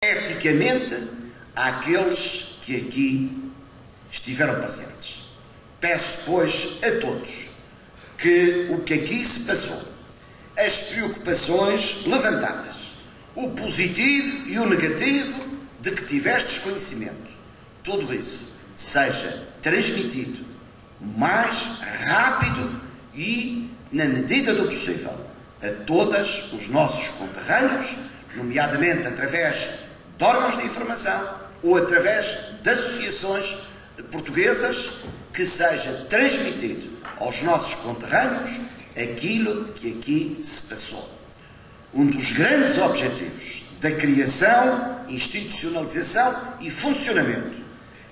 eticamente àqueles que aqui estiveram presentes. Peço, pois, a todos que o que aqui se passou, as preocupações levantadas, o positivo e o negativo de que tivestes conhecimento, tudo isso seja transmitido o mais rápido e, na medida do possível, a todos os nossos conterrâneos, nomeadamente através de órgãos de informação ou através de associações portuguesas, que seja transmitido aos nossos conterrâneos aquilo que aqui se passou. Um dos grandes objetivos da criação, institucionalização e funcionamento,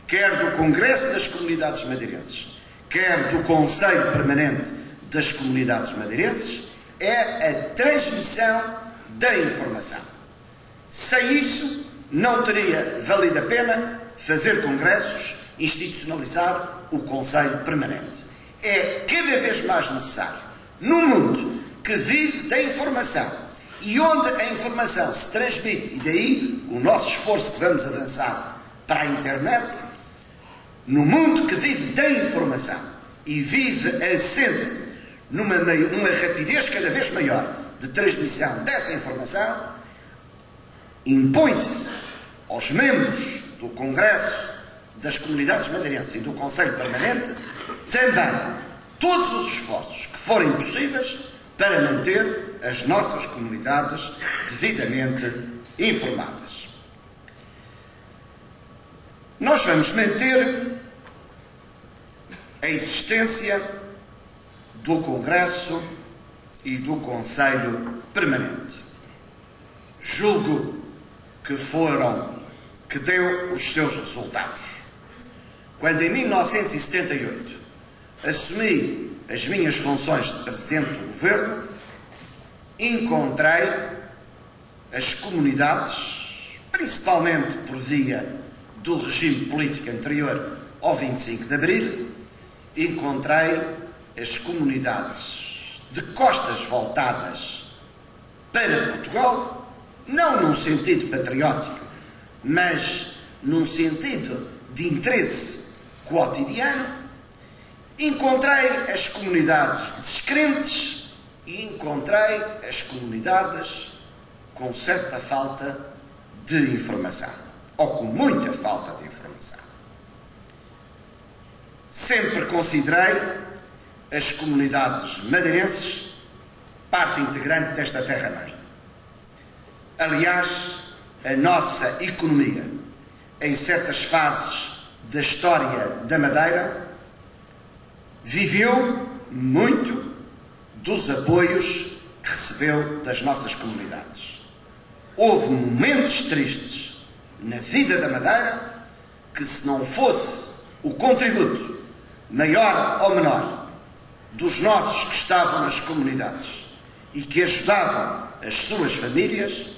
quer do Congresso das Comunidades Madeirenses, quer do Conselho Permanente das Comunidades Madeirenses, é a transmissão da informação. Sem isso, não teria valido a pena fazer congressos, institucionalizar o Conselho Permanente. É cada vez mais necessário, num mundo que vive da informação e onde a informação se transmite, e daí o nosso esforço que vamos avançar para a internet, no mundo que vive da informação e vive assente numa rapidez cada vez maior de transmissão dessa informação, impõe-se aos membros do Congresso das Comunidades Madeirenses e do Conselho Permanente também todos os esforços que forem possíveis para manter as nossas comunidades devidamente informadas. Nós vamos manter a existência do Congresso e do Conselho Permanente. Julgo que deu os seus resultados. Quando em 1978 assumi as minhas funções de Presidente do Governo, encontrei as comunidades, principalmente por via do regime político anterior ao 25 de Abril, encontrei as comunidades de costas voltadas para Portugal, não num sentido patriótico, mas num sentido de interesse quotidiano. Encontrei as comunidades descrentes e encontrei as comunidades com certa falta de informação, ou com muita falta de informação. Sempre considerei as comunidades madeirenses parte integrante desta terra-mãe. Aliás, a nossa economia, em certas fases da história da Madeira, viveu muito dos apoios que recebeu das nossas comunidades. Houve momentos tristes na vida da Madeira que, se não fosse o contributo, maior ou menor, dos nossos que estavam nas comunidades e que ajudavam as suas famílias,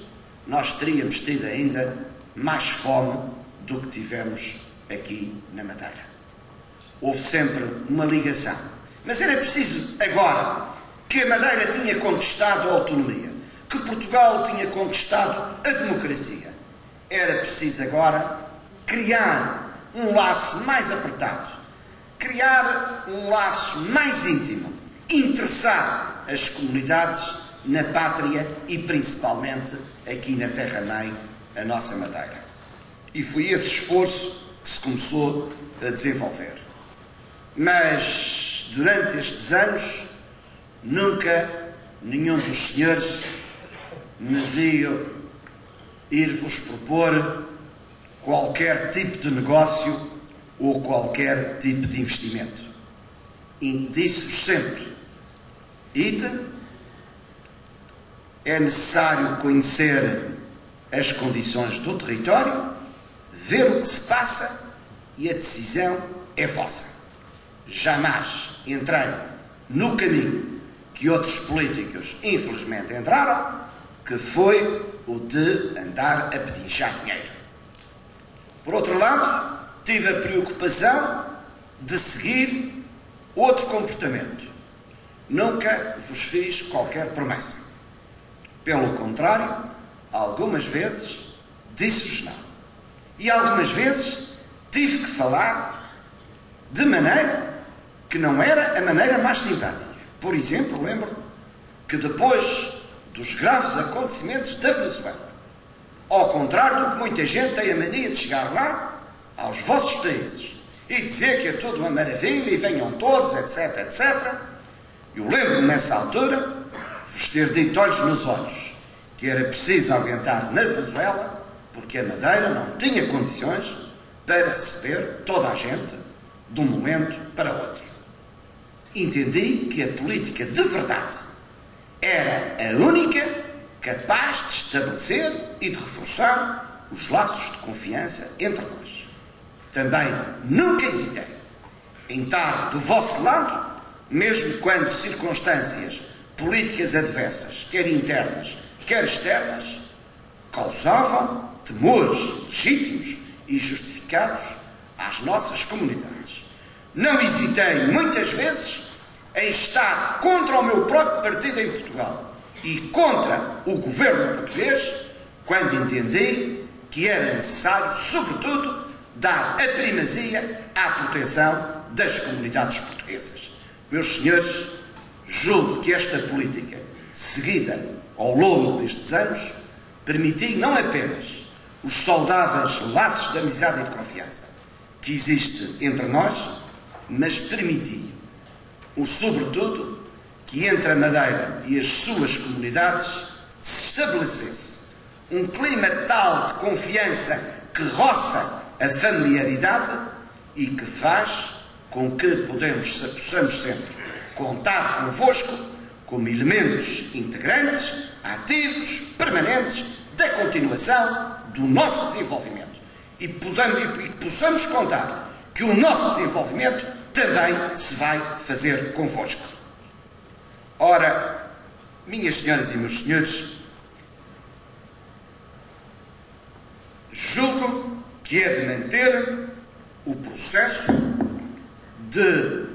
nós teríamos tido ainda mais fome do que tivemos aqui na Madeira. Houve sempre uma ligação. Mas era preciso agora que a Madeira tinha conquistado a autonomia, que Portugal tinha conquistado a democracia. Era preciso agora criar um laço mais apertado, criar um laço mais íntimo, interessar as comunidades na pátria e principalmente aqui na terra-mãe, a nossa Madeira. E foi esse esforço que se começou a desenvolver. Mas, durante estes anos, nunca nenhum dos senhores me viu ir-vos propor qualquer tipo de negócio ou qualquer tipo de investimento. E disse-vos sempre: ide, é necessário conhecer as condições do território, ver o que se passa e a decisão é vossa. Jamais entrei no caminho que outros políticos infelizmente entraram, que foi o de andar a pedinchar dinheiro. Por outro lado, tive a preocupação de seguir outro comportamento. Nunca vos fiz qualquer promessa. Pelo contrário, algumas vezes disse-vos não. E algumas vezes tive que falar de maneira que não era a maneira mais simpática. Por exemplo, lembro que depois dos graves acontecimentos da Venezuela, ao contrário do que muita gente tem a mania de chegar lá, aos vossos países, e dizer que é tudo uma maravilha e venham todos, etc, etc. Eu lembro-me nessa altura vos ter dito olhos nos olhos que era preciso aguentar na Venezuela porque a Madeira não tinha condições para receber toda a gente de um momento para outro. Entendi que a política de verdade era a única capaz de estabelecer e de reforçar os laços de confiança entre nós. Também nunca hesitei em estar do vosso lado, mesmo quando circunstâncias políticas adversas, quer internas, quer externas, causavam temores legítimos e justificados às nossas comunidades. Não hesitei muitas vezes em estar contra o meu próprio partido em Portugal e contra o governo português, quando entendi que era necessário, sobretudo, dar a primazia à proteção das comunidades portuguesas. Meus senhores, julgo que esta política, seguida ao longo destes anos, permitiu não apenas os saudáveis laços de amizade e de confiança que existe entre nós, mas permitiu, sobretudo, que entre a Madeira e as suas comunidades se estabelecesse um clima tal de confiança que roça a familiaridade e que faz com que possamos sempre contar convosco como elementos integrantes, ativos, permanentes da continuação do nosso desenvolvimento e que possamos contar que o nosso desenvolvimento também se vai fazer convosco. Ora, minhas senhoras e meus senhores, julgo que é de manter o processo de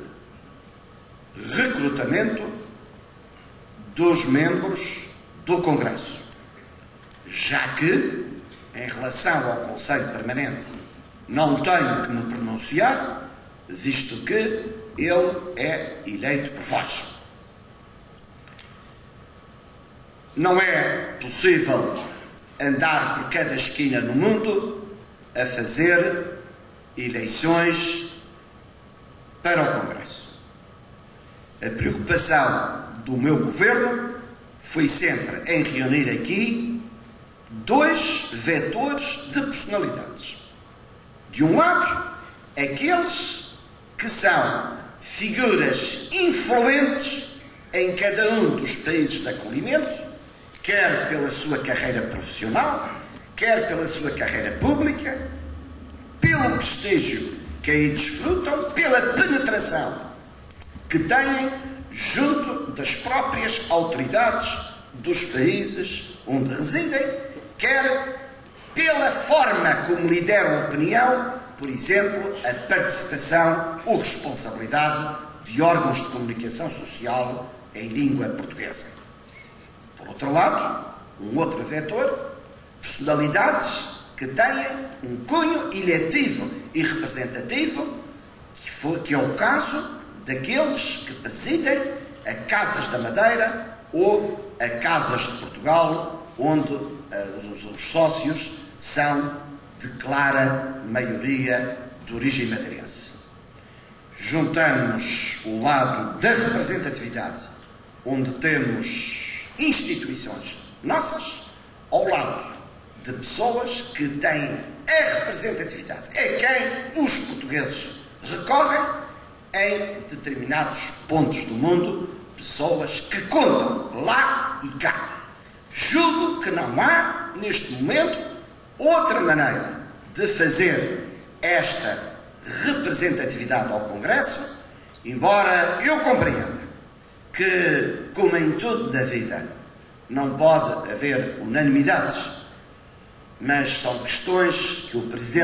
recrutamento dos membros do Congresso, já que, em relação ao Conselho Permanente, não tenho que me pronunciar, visto que ele é eleito por vós. Não é possível andar por cada esquina no mundo a fazer eleições para o Congresso. A preocupação do meu governo foi sempre em reunir aqui dois vetores de personalidades. De um lado, aqueles que são figuras influentes em cada um dos países de acolhimento, quer pela sua carreira profissional, quer pela sua carreira pública, pelo prestígio que aí desfrutam, pela penetração que têm junto das próprias autoridades dos países onde residem, quer pela forma como lideram opinião, por exemplo, a participação ou responsabilidade de órgãos de comunicação social em língua portuguesa. Por outro lado, um outro vetor, personalidades que têm um cunho eletivo e representativo, que é o caso daqueles que presidem a Casas da Madeira ou a Casas de Portugal, onde os sócios são de clara maioria de origem madeirense. Juntamos o lado da representatividade, onde temos instituições nossas, ao lado de pessoas que têm a representatividade, a quem os portugueses recorrem em determinados pontos do mundo, pessoas que contam lá e cá. Julgo que não há, neste momento, outra maneira de fazer esta representatividade ao Congresso, embora eu compreenda que, como em tudo na vida, não pode haver unanimidades, mas são questões que o Presidente